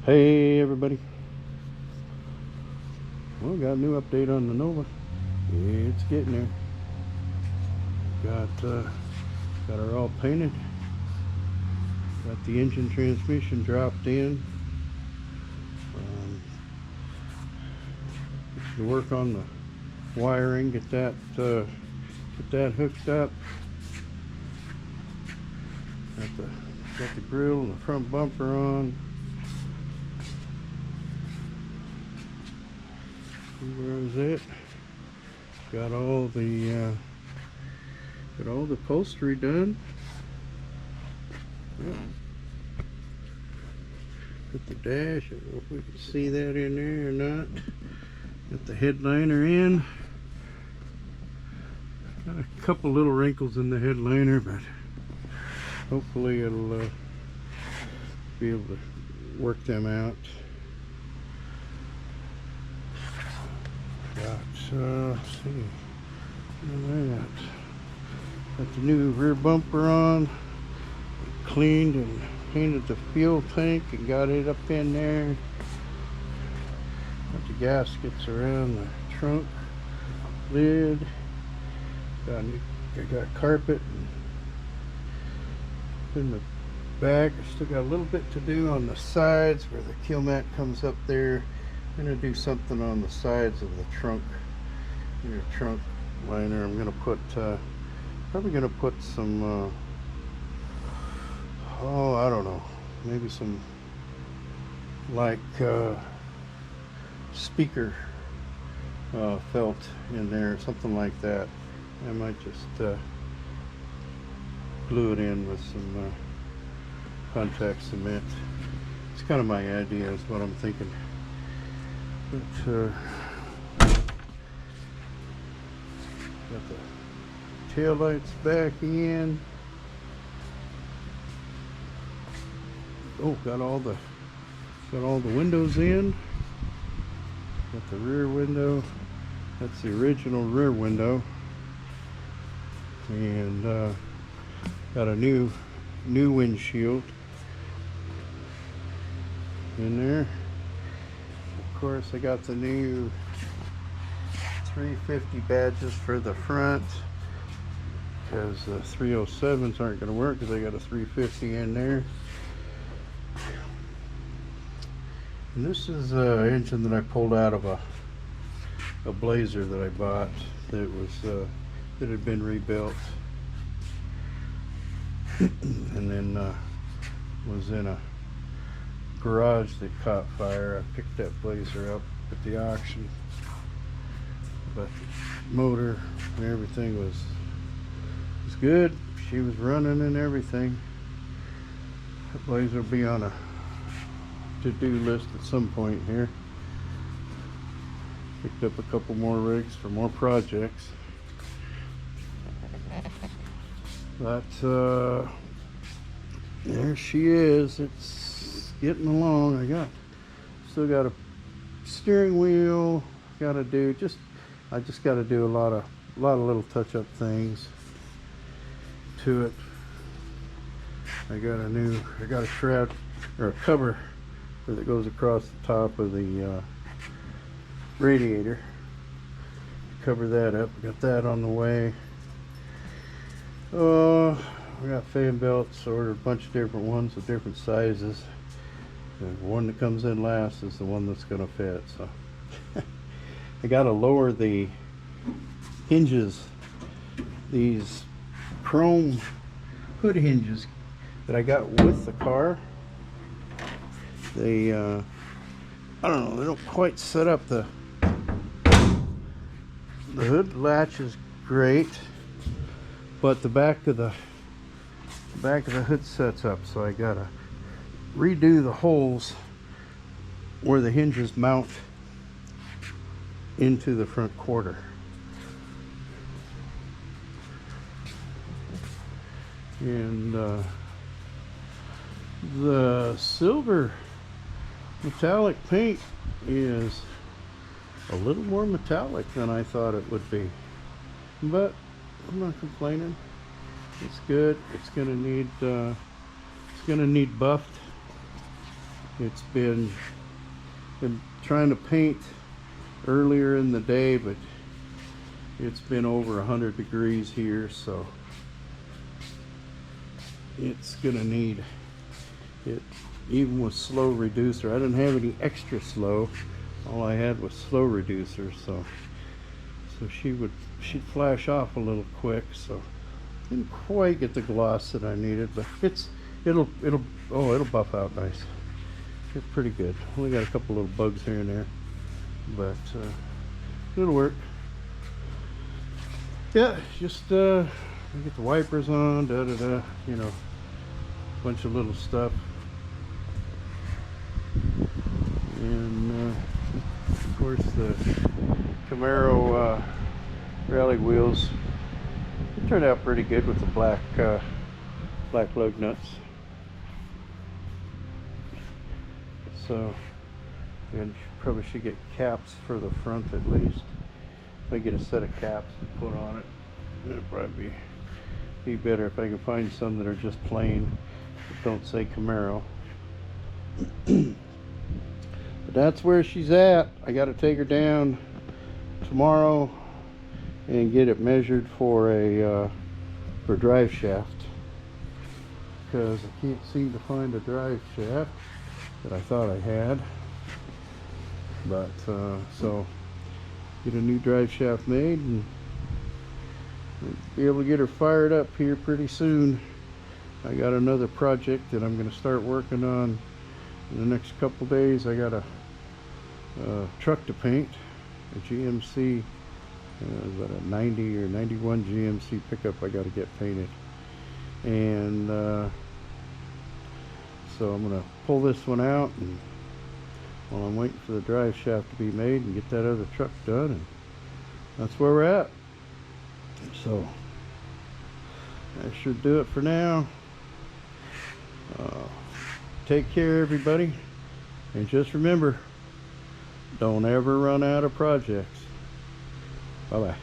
Hey everybody, well, got a new update on the Nova. It's getting there. Got her all painted. Got the engine transmission dropped in. To work on the wiring, get that hooked up. Got the grill and the front bumper on. Where is it? Got all the upholstery done. Yeah. Put the dash. I don't know if we can see that in there or not. Got the headliner in. Got a couple little wrinkles in the headliner, but hopefully it'll be able to work them out. Let's see. Got the new rear bumper on. Cleaned and painted the fuel tank and got it up in there. Got the gaskets around the trunk lid. I got carpet in the back. I still got a little bit to do on the sides where the kill mat comes up there. I'm gonna do something on the sides of the trunk, trunk liner. I'm gonna put probably gonna put some I don't know, maybe some like speaker felt in there, something like that. I might just glue it in with some contact cement. It's kind of my idea, is what I'm thinking. But got the tail lights back in. Oh, got all the windows in. Got the rear window. That's the original rear window. And got a new windshield in there. Of course, I got the new 350 badges for the front, because the 307s aren't going to work because I got a 350 in there. And this is an engine that I pulled out of a Blazer that I bought that had been rebuilt, and then was in a garage that caught fire. I picked that Blazer up at the auction, but the motor and everything was good. She was running and everything. That Blazer will be on a to-do list at some point here. Picked up a couple more rigs for more projects. But there she is. It's getting along. Still got a steering wheel. I just got to do a lot of little touch-up things to it. I got a shroud or a cover that goes across the top of the radiator. Cover that up. Got that on the way. We got fan belts. Ordered a bunch of different ones of different sizes. The one that comes in last is the one that's going to fit. So I got to lower the hinges. These chrome hood hinges that I got with the car. They I don't know, they don't quite set up. The hood latch is great, but the back of the hood sets up, so I gotta redo the holes where the hinges mount into the front quarter. And the silver metallic paint is a little more metallic than I thought it would be, but I'm not complaining. It's good. It's gonna need buffed. It's been trying to paint earlier in the day, but it's been over 100 degrees here, so it's gonna need it. Even with slow reducer, I didn't have any extra slow. All I had was slow reducer, so she'd flash off a little quick, so didn't quite get the gloss that I needed, but it'll buff out nice. It's pretty good. Only got a couple little bugs here and there, but it'll work. Yeah, just get the wipers on, you know, bunch of little stuff. And of course the Camaro rally wheels, it turned out pretty good with the black lug nuts. So and probably should get caps for the front at least. If I get a set of caps to put on it, it'd probably be better if I can find some that are just plain, that don't say Camaro. But that's where she's at. I got to take her down tomorrow and get it measured for a for drive shaft, because I can't seem to find a drive shaft that I thought I had. But so get a new drive shaft made and be able to get her fired up here pretty soon. I got another project that I'm going to start working on in the next couple days. I got a truck to paint, a GMC, is that a 90 or 91 GMC pickup I got to get painted. And so I'm going to pull this one out, and while I'm waiting for the drive shaft to be made and get that other truck done, and that's where we're at. So that should do it for now. Take care, everybody, and just remember, don't ever run out of projects. Bye bye.